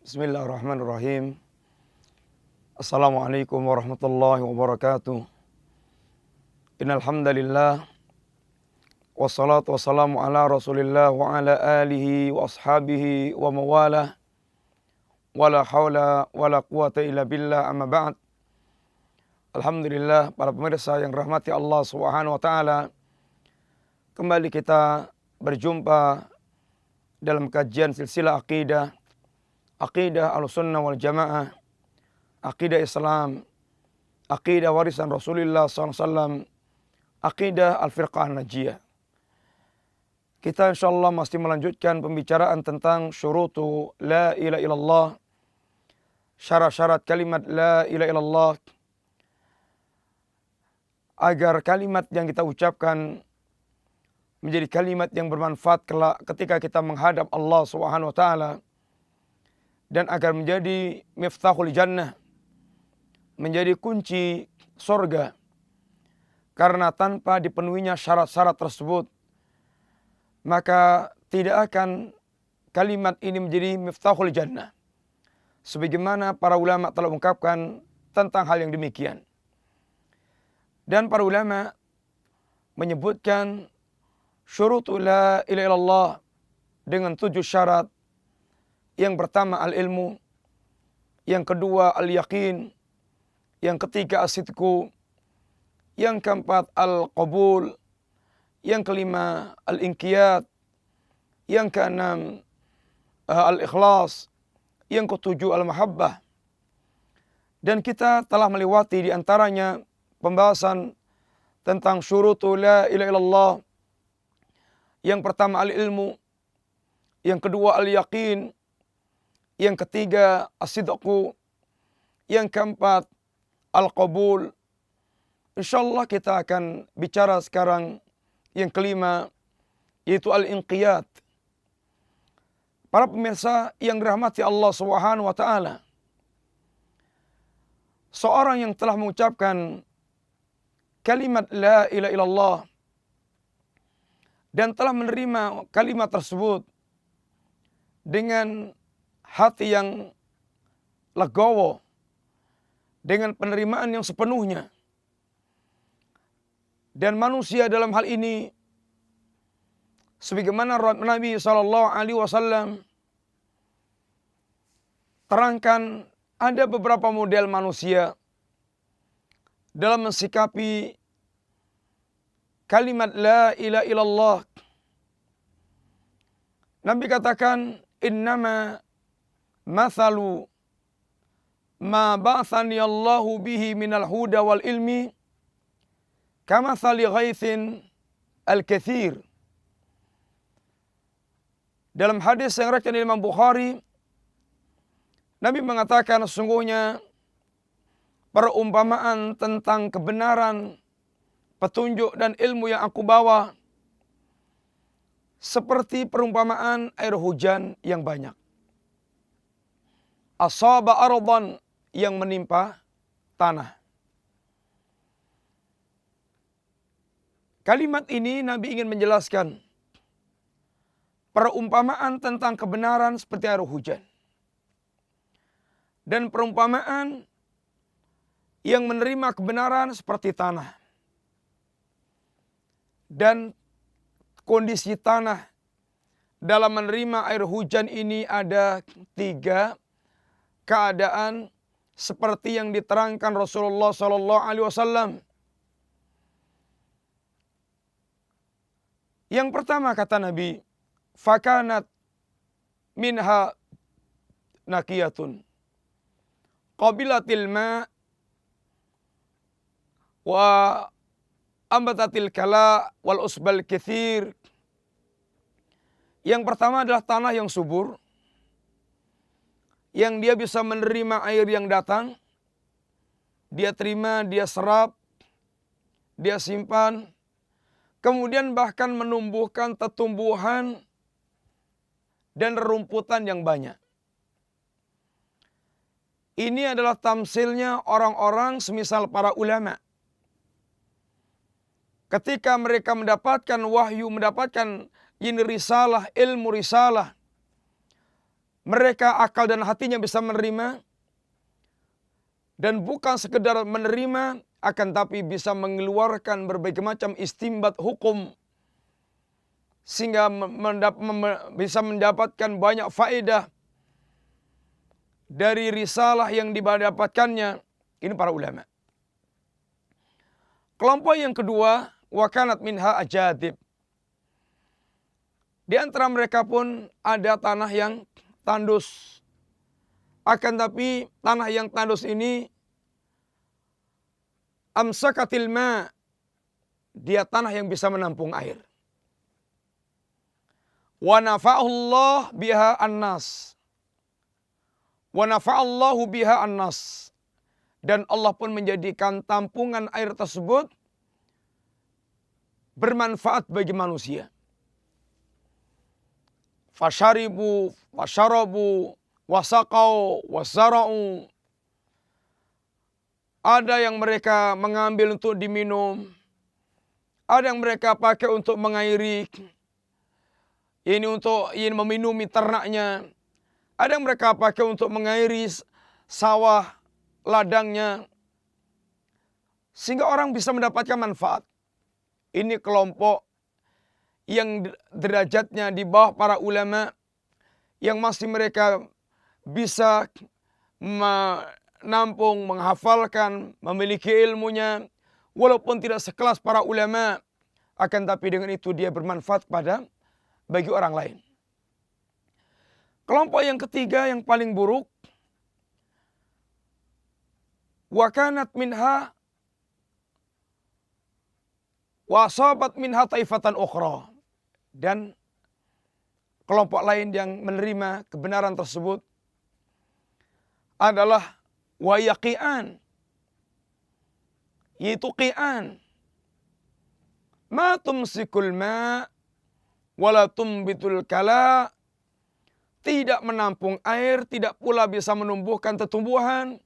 Bismillahirrahmanirrahim. Assalamualaikum warahmatullahi wabarakatuh. Innal hamdalillah wassalatu wassalamu ala Rasulillah wa ala alihi wa ashabihi wa mawalah. Wala haula wala quwata illa billah, amma ba'd. Alhamdulillah, para pemirsa yang rahmati Allah Subhanahu wa taala. Kembali kita berjumpa dalam kajian silsilah akidah Ahlussunnah wal Jamaah, akidah Islam, akidah warisan Rasulullah SAW, akidah Al-Firqah Najiyah. Kita insyaallah masih melanjutkan pembicaraan tentang syurutu la ilaha illallah, syarat-syarat kalimat la ilaha illallah, agar kalimat yang kita ucapkan menjadi kalimat yang bermanfaat kelak ketika kita menghadap Allah Subhanahu wa taala, dan agar menjadi miftahul jannah, menjadi kunci surga. Karena tanpa dipenuhinya syarat-syarat tersebut, maka tidak akan kalimat ini menjadi miftahul jannah. Sebagaimana para ulama telah mengungkapkan tentang hal yang demikian. Dan para ulama menyebutkan syurutu la ilaha illallah dengan 7 syarat. Yang pertama al-ilmu, yang kedua al-yaqin, yang ketiga as-sidqu, yang keempat al-qabul, yang kelima al-inqiyad, yang keenam al-ikhlas, yang ketujuh al-mahabbah. Dan kita telah melewati di antaranya pembahasan tentang syurutu la ilaha illallah. Yang pertama al-ilmu, yang kedua al-yaqin, yang ketiga as-sidqu, yang keempat al-qabul. Insyaallah kita akan bicara sekarang yang kelima, yaitu al-inqiyad. Para pemirsa yang dirahmati Allah Subhanahu wa taala, seorang yang telah mengucapkan kalimat la ilaha illallah dan telah menerima kalimat tersebut dengan hati yang legowo, dengan penerimaan yang sepenuhnya. Dan manusia dalam hal ini, sebagaimana Nabi SAW terangkan, ada beberapa model manusia dalam mensikapi kalimat la ilaha illallah. Nabi katakan, innama mathalu ma ba'athani Allahu bihi minal huda wal ilmi kamathali ghaithin al-kathir. Dalam hadis yang riwayatkan Imam Bukhari, Nabi mengatakan, sesungguhnya perumpamaan tentang kebenaran, petunjuk dan ilmu yang aku bawa seperti perumpamaan air hujan yang banyak. Asaba ardan, yang menimpa tanah. Kalimat ini Nabi ingin menjelaskan perumpamaan tentang kebenaran seperti air hujan, dan perumpamaan yang menerima kebenaran seperti tanah. Dan kondisi tanah dalam menerima air hujan ini ada 3 keadaan seperti yang diterangkan Rasulullah SAW. Yang pertama kata Nabi, fakanat minha nakiyatun qabilatil ma wa ambatatil kala wal usbal kathir. Yang pertama adalah tanah yang subur, yang dia bisa menerima air yang datang, dia terima, dia serap, dia simpan, kemudian bahkan menumbuhkan tetumbuhan dan rerumputan yang banyak. Ini adalah tamsilnya orang-orang semisal para ulama. Ketika mereka mendapatkan wahyu, mendapatkan ini risalah, ilmu risalah, mereka akal dan hatinya bisa menerima, dan bukan sekedar menerima, akan tapi bisa mengeluarkan berbagai macam istimbat hukum, sehingga bisa mendapatkan banyak faedah dari risalah yang didapatkannya. Ini para ulama. Kelompok yang kedua, wa kanat minha ajadib. Di antara mereka pun ada tanah yang tandus. Akan tapi tanah yang tandus ini amsakatil ma, dia tanah yang bisa menampung air. Wa nafa'allahu biha annas. Wa nafa'allahu biha annas. Dan Allah pun menjadikan tampungan air tersebut bermanfaat bagi manusia. Fasharibu, washarabu, wasaqau, wasara'u. Ada yang mereka mengambil untuk diminum. Ada yang mereka pakai untuk mengairi. Ini untuk meminumi ternaknya. Ada yang mereka pakai untuk mengairi sawah, ladangnya. Sehingga orang bisa mendapatkan manfaat. Ini kelompok yang derajatnya di bawah para ulama, yang masih mereka bisa menampung, menghafalkan, memiliki ilmunya, walaupun tidak sekelas para ulama, akan tapi dengan itu dia bermanfaat bagi orang lain. Kelompok yang ketiga yang paling buruk, wa kanat minha wa asabat minha taifatan ukhra. Dan kelompok lain yang menerima kebenaran tersebut adalah wayaqi'an, yaitu qi'an. Ma tumsikul ma wala tumbitul kala, tidak menampung air, tidak pula bisa menumbuhkan tumbuhan,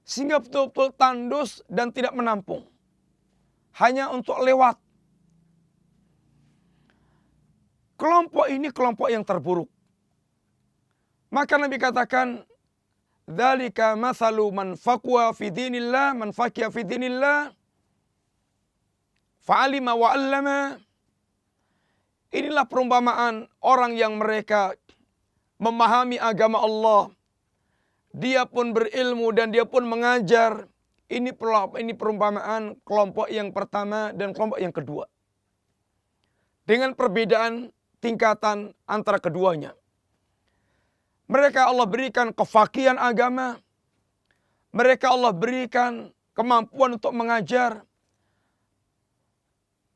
sehingga betul-betul tandus dan tidak menampung, hanya untuk lewat. Kelompok ini kelompok yang terburuk. Maka Nabi katakan, dzalika mathalu man faqwa fi dinillah, man faqiha fi dinillah, fa'alima wa 'allama. Inilah perumpamaan orang yang mereka memahami agama Allah. Dia pun berilmu dan dia pun mengajar. Ini perumpamaan kelompok yang pertama dan kelompok yang kedua. Dengan perbedaan tingkatan antara keduanya. Mereka Allah berikan kefakihan agama. Mereka Allah berikan kemampuan untuk mengajar.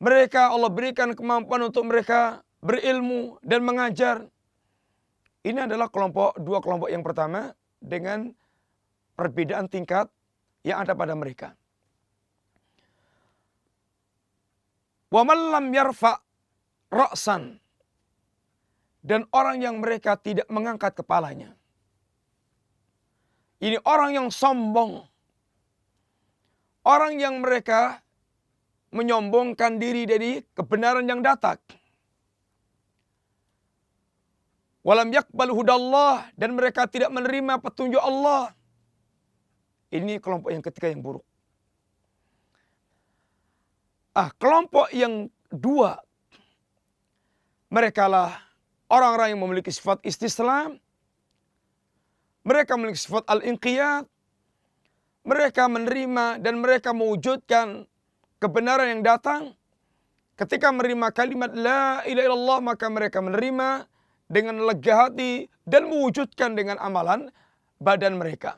Mereka Allah berikan kemampuan untuk mereka berilmu dan mengajar. Ini adalah dua kelompok yang pertama dengan perbedaan tingkat yang ada pada mereka. Wa man lam yarfa ra'san, dan orang yang mereka tidak mengangkat kepalanya. Ini orang yang sombong. Orang yang mereka menyombongkan diri dari kebenaran yang datang. Walam yaqbal hudallah, dan mereka tidak menerima petunjuk Allah. Ini kelompok yang ketiga yang buruk. Kelompok yang dua, mereka lah orang-orang yang memiliki sifat istislam. Mereka memiliki sifat al-inqiyad. Mereka menerima dan mereka mewujudkan kebenaran yang datang. Ketika menerima kalimat la ilaha illallah, maka mereka menerima dengan lega hati dan mewujudkan dengan amalan badan mereka.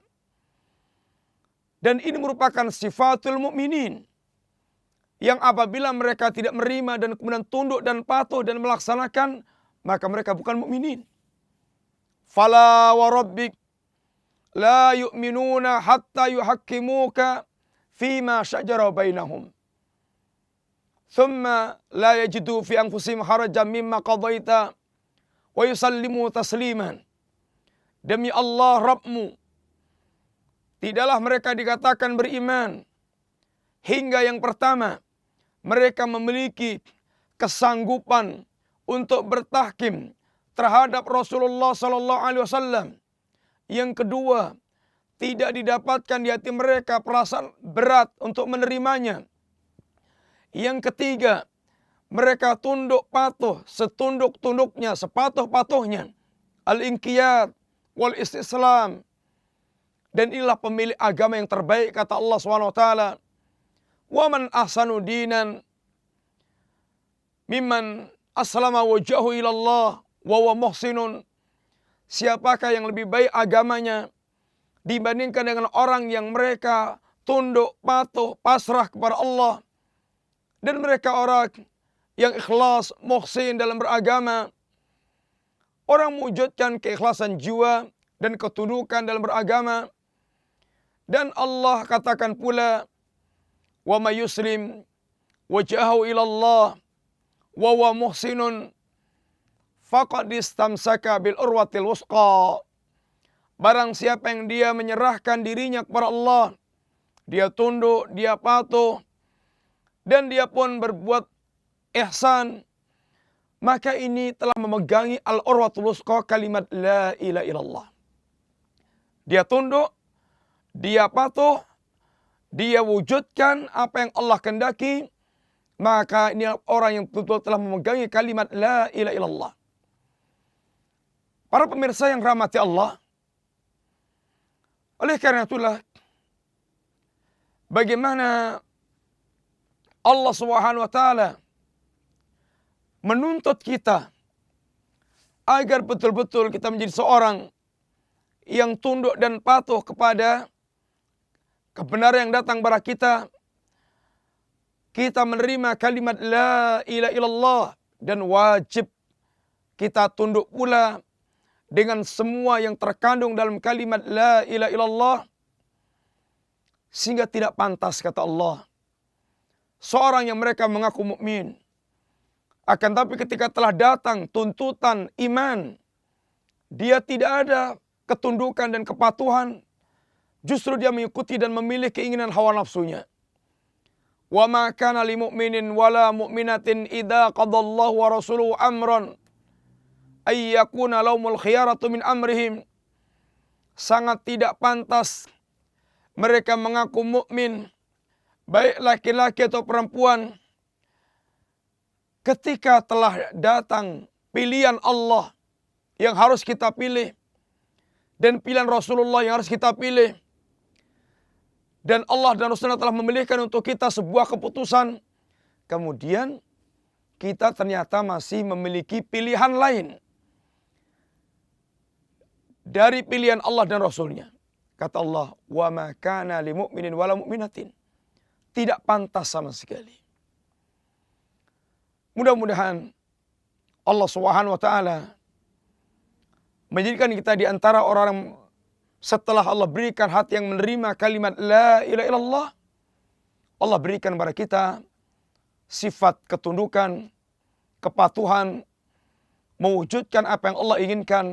Dan ini merupakan sifatul mukminin, yang apabila mereka tidak menerima dan kemudian tunduk dan patuh dan melaksanakan, maka mereka bukan mukminin. Fala wa rabbik la yu'minuna hatta yuhakkimuka fima syajara bainahum. Thumma la yajidu fi anfusihim harajan mimma qadaita wa yusallimu tasliman. Demi Allah Rabbmu, tidaklah mereka dikatakan beriman hingga yang pertama mereka memiliki kesanggupan untuk bertahkim, terhadap Rasulullah sallallahu alaihi wasallam. Yang kedua, tidak didapatkan di hati mereka perasaan berat untuk menerimanya. Yang ketiga, mereka tunduk patuh setunduk-tunduknya, sepatuh-patuhnya. Al-inqiyad wal istislam. Dan inilah pemilik agama yang terbaik, kata Allah SWT. Wa man ahsanu dinan mimman aslama wajhahu ilallah wa huwa muhsinun. Siapakah yang lebih baik agamanya dibandingkan dengan orang yang mereka tunduk, patuh, pasrah kepada Allah. Dan mereka orang yang ikhlas, muhsin dalam beragama. Orang mewujudkan keikhlasan jiwa dan ketundukan dalam beragama. Dan Allah katakan pula, wa may yuslim wajhahu ilallah wa huwa muhsinun faqad istamsaka bil urwatil wusqa. Barang siapa yang dia menyerahkan dirinya kepada Allah, dia tunduk, dia patuh, dan dia pun berbuat ihsan, maka ini telah memegangi al-urwatul wusqa, kalimat la ilaha illallah. Dia tunduk, dia patuh, dia wujudkan apa yang Allah kehendaki, maka ini orang yang betul-betul telah memegangi kalimat la ilaha illallah. Para pemirsa yang rahmati Allah, oleh karena itulah bagaimana Allah Subhanahu wa taala menuntut kita agar betul-betul kita menjadi seorang yang tunduk dan patuh kepada kebenaran yang datang kepada kita. Kita menerima kalimat la ilaha illallah dan wajib kita tunduk pula dengan semua yang terkandung dalam kalimat la ilaha illallah. Sehingga tidak pantas, kata Allah, seorang yang mereka mengaku mukmin, akan tapi ketika telah datang tuntutan iman, dia tidak ada ketundukan dan kepatuhan, justru dia mengikuti dan memilih keinginan hawa nafsunya. Wa ma kana lil mu'minin wala mu'minatin idza qadallahu wa rasuluhu amran ay yakuna lahumul khiyaratu min amrihim. Sangat tidak pantas mereka mengaku mukmin, baik laki-laki atau perempuan, ketika telah datang pilihan Allah yang harus kita pilih dan pilihan Rasulullah yang harus kita pilih, dan Allah dan Rasulullah telah memilihkan untuk kita sebuah keputusan, kemudian kita ternyata masih memiliki pilihan lain dari pilihan Allah dan Rasulnya. Kata Allah, wa ma kana lil mu'minin wala mu'minatin. Tidak pantas sama sekali. Mudah-mudahan Allah Subhanahu wa taala menjadikan kita di antara orang setelah Allah berikan hati yang menerima kalimat la ilaha illallah, Allah berikan kepada kita sifat ketundukan, kepatuhan, mewujudkan apa yang Allah inginkan,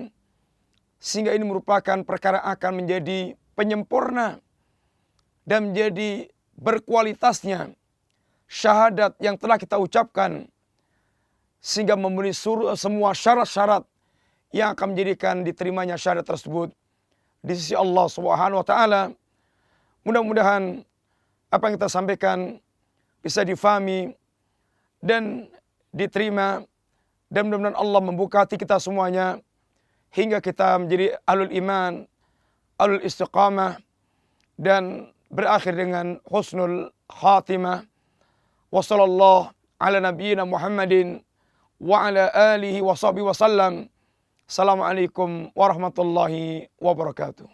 sehingga ini merupakan perkara akan menjadi penyempurna dan menjadi berkualitasnya syahadat yang telah kita ucapkan, sehingga memenuhi semua syarat-syarat yang akan menjadikan diterimanya syahadat tersebut di sisi Allah Subhanahu wa taala. Mudah-mudahan apa yang kita sampaikan bisa difahami dan diterima, dan mudah-mudahan Allah membuka hati kita semuanya hingga kita menjadi ahlul iman, ahlul istiqamah, dan berakhir dengan husnul khatimah. Wa sallallahu ala nabiyyina Muhammadin wa ala alihi wa sahbihi wa sallam. Assalamualaikum warahmatullahi wabarakatuh.